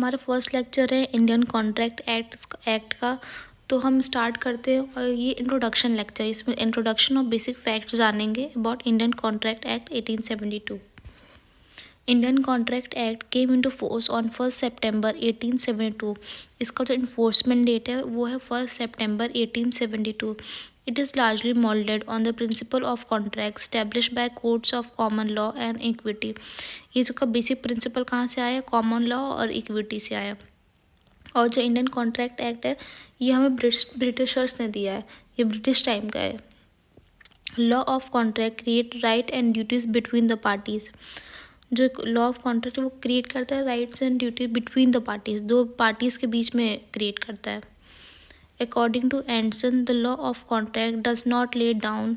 हमारा first lecture है Indian contract act का। तो हम स्टार्ट करते हैं और ये इंट्रोडक्शन लेक्चर, इसमें इंट्रोडक्शन और बेसिक फैक्ट्स जानेंगे about Indian contract Act 1872। Indian contract act came into force on 1 सितंबर 1872। इसका जो इन्फोर्समेंट डेट है वो है 1 सितंबर 1872। It is largely molded on the principle of contract established by courts of common law and equity। ये जो का basic principle कहाँ से आया? कॉमन लॉ और इक्विटी से आया। और जो इंडियन कॉन्ट्रैक्ट एक्ट है ये हमें ब्रिटिशर्स ने दिया है, ये ब्रिटिश टाइम का है। Law of contract create right and duties between the parties. जो लॉ ऑफ कॉन्ट्रैक्ट वो क्रिएट करता है rights and duties between the parties, दो पार्टीज के बीच में क्रिएट करता है। According to Anderson, the law of contract does not lay down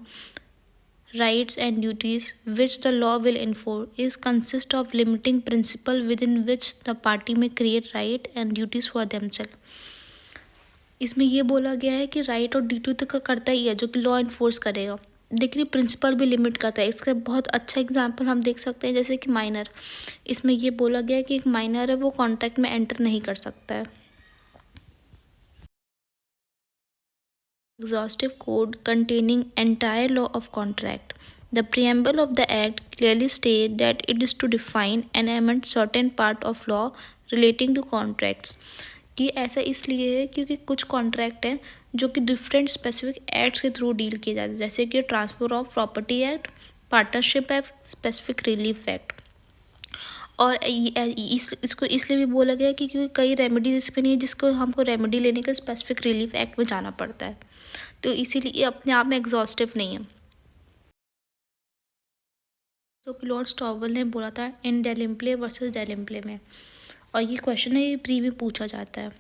rights and duties which the law will enforce. It consists of limiting principle within which the party may create right and duties for themselves। इसमें ये बोला गया है कि right और duty तो करता ही है जो कि लॉ इन्फोर्स करेगा, लेकिन प्रिंसिपल भी लिमिट करता है। इसका बहुत अच्छा एग्जांपल हम देख सकते हैं जैसे कि माइनर। इसमें ये बोला गया है कि एक माइनर है वो कॉन्ट्रैक्ट में एंटर नहीं कर सकता है। Exhaustive code containing entire law of contract। The preamble of the act clearly states that it is to define and amend certain part of law relating to contracts। ये ऐसा इसलिए है क्योंकि कुछ कॉन्ट्रैक्ट हैं जो कि डिफरेंट स्पेसिफिक एक्ट्स के थ्रू डील किए जाते हैं, जैसे कि transfer of property act, partnership act, specific relief act. और इसको इसलिए भी बोला गया कि क्योंकि कई रेमेडीज इसमें नहीं है जिसको हमको रेमेडी लेने के स्पेसिफिक रिलीफ एक्ट में जाना पड़ता है, तो इसीलिए ये अपने आप में एग्जॉस्टिव नहीं है। जो कि लॉर्ड स्टॉवल ने बोला था इन डेलिम्प्ले वर्सेस डेलिम्प्ले में, और ये क्वेश्चन है ये प्री में पूछा जाता है।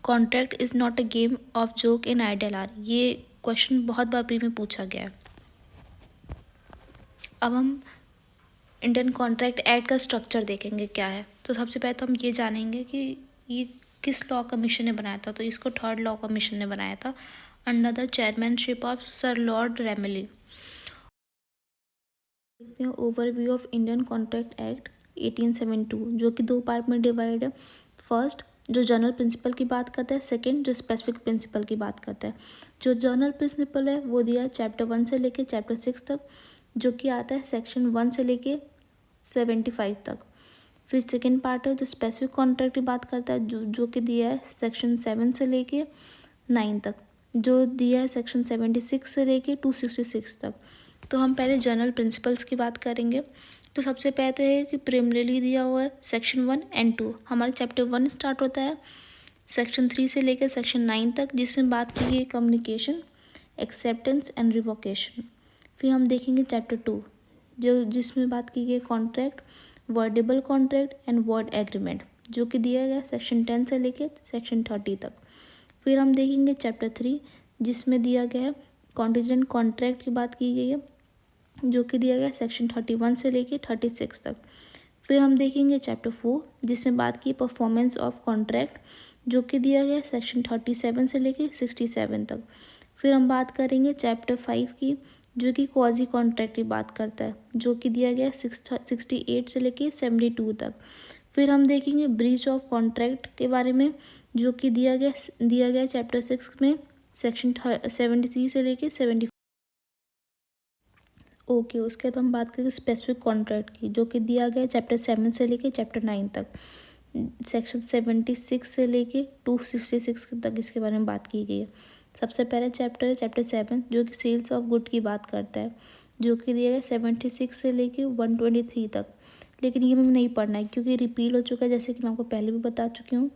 Contract is not a game of joke in ideal R. ये क्वेश्चन बहुत बार प्री में पूछा गया है। अब हम इंडियन कॉन्ट्रैक्ट एक्ट का स्ट्रक्चर देखेंगे क्या है। तो सबसे पहले तो हम ये जानेंगे कि ये किस लॉ कमीशन ने बनाया था। तो इसको थर्ड लॉ कमीशन ने बनाया था under the chairmanship of sir lord Romilly. देखते हैं overview of Indian contract Act 1872, जो कि दो पार्ट में डिवाइड है। फर्स्ट जो जनरल प्रिंसिपल की बात करता है, सेकंड जो स्पेसिफिक प्रिंसिपल की बात करता है। जो जनरल प्रिंसिपल है वो दिया है चैप्टर 1 से लेके चैप्टर 6 तक, जो कि आता है सेक्शन 1 से लेके 75 तक। फिर सेकेंड पार्ट है जो स्पेसिफिक कॉन्ट्रैक्ट की बात करता है, जो कि दिया है सेक्शन 7 से लेके 9 तक, जो दिया है सेक्शन 76 से लेके 266 तक। तो हम पहले जनरल प्रिंसिपल्स की बात करेंगे। तो सबसे पहले तो है कि प्रिलिमिनरी दिया हुआ है सेक्शन 1 एंड 2। हमारा चैप्टर 1 स्टार्ट होता है सेक्शन 3 से लेकर सेक्शन 9 तक, जिसमें बात की गई कम्युनिकेशन, एक्सेप्टेंस एंड रिवोकेशन। फिर हम देखेंगे चैप्टर 2 जिसमें बात की गई contract, voidable contract and word agreement, जो कि दिया गया सेक्शन 10 से लेकर सेक्शन 30 तक। फिर हम देखेंगे चैप्टर 3 जिसमें दिया गया है कॉन्टिजेंट कॉन्ट्रैक्ट की बात की गई है, जो कि दिया गया सेक्शन 31 से लेकर 36 तक। फिर हम देखेंगे चैप्टर 4 जिसमें बात की परफॉर्मेंस ऑफ कॉन्ट्रैक्ट, जो कि दिया गया सेक्शन 37 से लेकर 67 तक। फिर हम बात करेंगे चैप्टर 5 की, जो कि क्वाजी कॉन्ट्रैक्ट की बात करता है, जो कि दिया गया 68 से लेके 72 तक। फिर हम देखेंगे ब्रीच ऑफ कॉन्ट्रैक्ट के बारे में, जो कि दिया गया चैप्टर 6 में सेक्शन 73 से लेके 74। ओके, उसके बाद हम बात करेंगे स्पेसिफिक कॉन्ट्रैक्ट की, जो कि दिया गया चैप्टर 7 से लेके चैप्टर 9 तक, सेक्शन 76 से लेके 266 तक इसके बारे में बात की गई है। सबसे पहले चैप्टर है चैप्टर 7, जो कि सेल्स ऑफ गुड की बात करता है, जो कि दिया गया 76 से लेके 123 तक। लेकिन ये हमें नहीं पढ़ना है क्योंकि रिपील हो चुका है, जैसे कि मैं आपको पहले भी बता चुकी हूँ।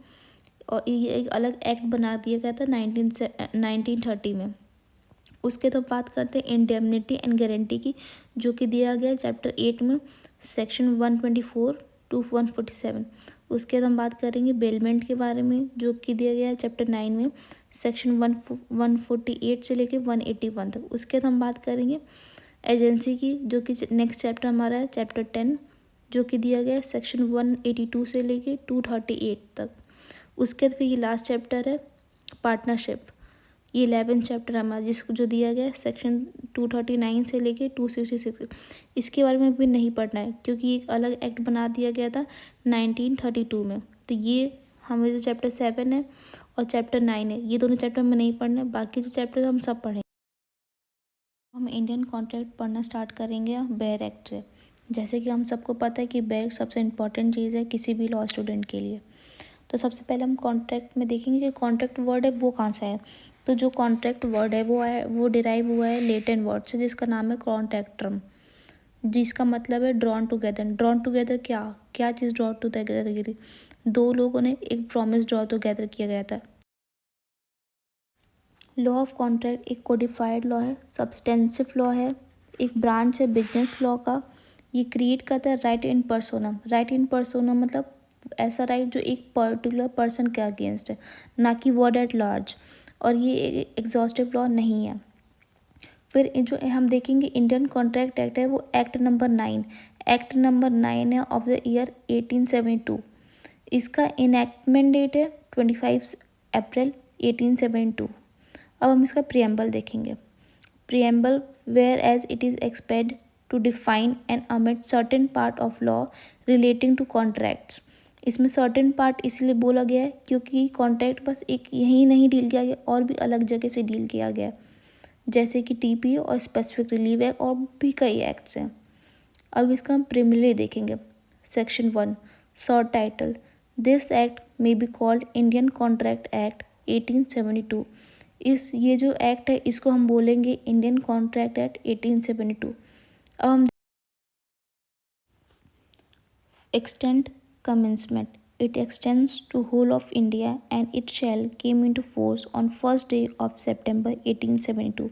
और ये एक अलग एक्ट बना दिया गया था 1930 में। उसके तो बात करते हैं इंडेमनिटी एंड गारंटी की, जो कि दिया गया चैप्टर 8 में सेक्शन 124 टू 147। उसके बाद हम बात करेंगे बेलमेंट के बारे में, जो कि दिया गया है चैप्टर 9 में सेक्शन 148 से लेके 181 तक। उसके बाद हम बात करेंगे एजेंसी की, जो कि नेक्स्ट चैप्टर हमारा है चैप्टर 10, जो कि दिया गया है सेक्शन 182 से लेके 238 तक। उसके बाद फिर ये लास्ट चैप्टर है पार्टनरशिप, ये 11 चैप्टर हमारा जिसको जो दिया गया है सेक्शन 239 से लेके 266। इसके बारे में भी नहीं पढ़ना है क्योंकि एक अलग एक्ट बना दिया गया था 1932 में, तो ये हमें जो चैप्टर 7 है और चैप्टर 9 है, ये दोनों चैप्टर हमें नहीं पढ़ना है, बाकी जो चैप्टर हम सब पढ़ेंगे। हम इंडियन कॉन्ट्रैक्ट पढ़ना स्टार्ट करेंगे बेयर एक्ट से। जैसे कि हम सबको पता है कि बेयर सबसे इम्पॉर्टेंट चीज़ है किसी भी लॉ स्टूडेंट के लिए। तो सबसे पहले हम कॉन्ट्रैक्ट में देखेंगे कि कॉन्ट्रैक्ट वर्ड है वो कहाँ से है। तो जो कॉन्ट्रैक्ट वर्ड है वो डिराइव हुआ है लेटेन वर्ड से, जिसका नाम है कॉन्ट्रैक्टम, जिसका मतलब है ड्रॉन टुगेदर। ड्रॉन टुगेदर क्या चीज़ ड्रॉ टुगेदर की थी? दो लोगों ने एक प्रॉमिस ड्रॉ टुगेदर किया गया था। लॉ ऑफ कॉन्ट्रैक्ट एक कोडिफाइड लॉ है, सब्सटेंसिव लॉ है, एक ब्रांच है बिजनेस लॉ का। ये क्रिएट करता है राइट इन पर्सोनम। राइट इन पर्सोनम मतलब ऐसा राइट जो एक पर्टिकुलर पर्सन के अगेंस्ट है, ना कि वर्ड एट लार्ज। और ये एग्जॉस्टिव लॉ नहीं है। फिर जो हम देखेंगे इंडियन कॉन्ट्रैक्ट एक्ट है वो एक्ट नंबर 9, एक्ट नंबर 9 है ऑफ द ईयर 1872। इसका इनैक्टमेंट डेट है 25 अप्रैल 1872। अब हम इसका प्रियम्बल देखेंगे। Preamble whereas it is expect to define and amend certain part of law relating to contracts. इसमें सर्टेन पार्ट इसलिए बोला गया है क्योंकि कॉन्ट्रैक्ट बस एक यहीं नहीं डील किया गया, और भी अलग जगह से डील किया गया, जैसे कि टीपी और स्पेसिफिक रिलीव एक्ट और भी कई एक्ट्स हैं। अब इसका हम प्रिमिनरी देखेंगे। Section 1 short title, this act may be called Indian contract Act 1872। ये जो एक्ट है इसको हम बोलेंगे इंडियन कॉन्ट्रैक्ट एक्ट 1872। अब हम extend commencement, it extends to whole of India and it shall came into force on first day of September 1872।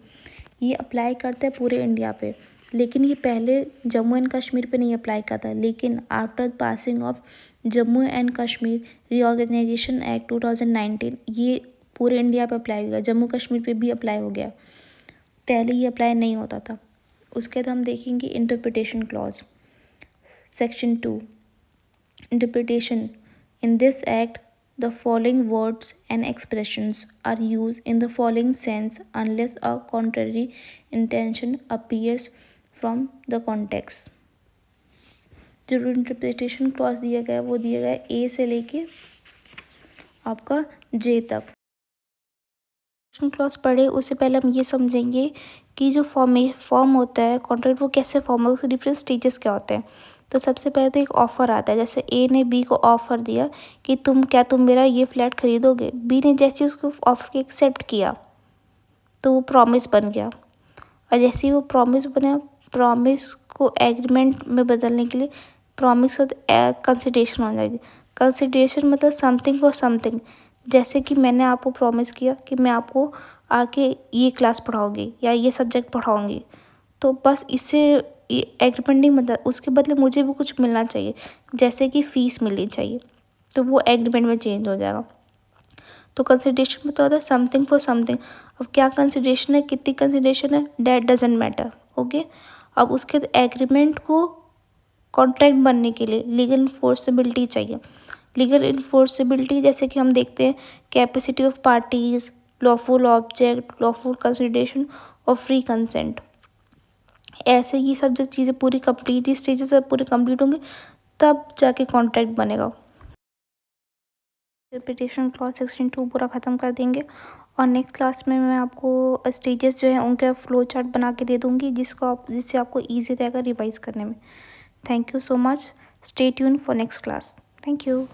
ये apply करता है पूरे इंडिया पे, लेकिन ये पहले जम्मू एंड कश्मीर पे नहीं अप्लाई करता, लेकिन after passing of Jammu and Kashmir reorganisation act 2019 ये पूरे इंडिया पे अप्लाई हो गया, जम्मू कश्मीर पे भी अप्लाई हो गया, पहले ये अप्लाई नहीं होता था। उसके बाद हम देखेंगे interpretation clause. Section 2 interpretation, in this act the following words and expressions are used in the following sense unless a contrary intention appears from the context। जो इंटरप्रिटेशन क्लॉज दिया गया है वो दिया गया है ए से लेके आपका जे तक। क्लॉज पढ़े उससे पहले हम ये समझेंगे कि जो फॉर्म होता है कॉन्ट्रैक्ट वो कैसे फॉर्म होगा, उसके डिफरेंट स्टेजेस क्या होते हैं। तो सबसे पहले तो एक ऑफ़र आता है, जैसे ए ने बी को ऑफ़र दिया कि तुम मेरा ये फ्लैट खरीदोगे। बी ने जैसे उसको ऑफ़र को एक्सेप्ट किया तो वो प्रॉमिस बन गया, और जैसे ही वो प्रॉमिस बना, प्रॉमिस को एग्रीमेंट में बदलने के लिए प्रॉमिस कंसिडरेशन हो जाएगी। कंसिडरेशन मतलब समथिंग फॉर समथिंग। जैसे कि मैंने आपको प्रॉमिस किया कि मैं आपको आके ये क्लास पढ़ाऊँगी या ये सब्जेक्ट पढ़ाऊँगी, तो बस इससे एग्रीमेंट नहीं मतलब उसके बदले मुझे भी कुछ मिलना चाहिए, जैसे कि फ़ीस मिलनी चाहिए, तो वो एग्रीमेंट में चेंज हो जाएगा। तो कंसिडरेशन में तो होता है समथिंग फॉर समथिंग। अब क्या कंसिडरेशन है, कितनी कंसिडरेशन है, डैट डजेंट मैटर। ओके, अब उसके बाद एग्रीमेंट को कॉन्ट्रैक्ट बनने के लिए लीगल इन्फोर्सेबिलिटी चाहिए। लीगल इन्फोर्सेबिलिटी जैसे कि हम देखते हैं capacity of parties, lawful object, lawful consideration और फ्री कंसेंट। ऐसे ये सब जो चीज़ें पूरी कंप्लीट स्टेजेस पूरे कंप्लीट होंगे तब जाके कॉन्ट्रैक्ट बनेगा। इंटरप्रिटेशन क्लॉज सेक्शन 2 पूरा ख़त्म कर देंगे, और नेक्स्ट क्लास में मैं आपको स्टेजेस जो है उनका फ्लो चार्ट बना के दे दूँगी, जिससे आपको ईजी रहेगा रिवाइज करने में। Thank you so much, stay tune for next class. Thank you.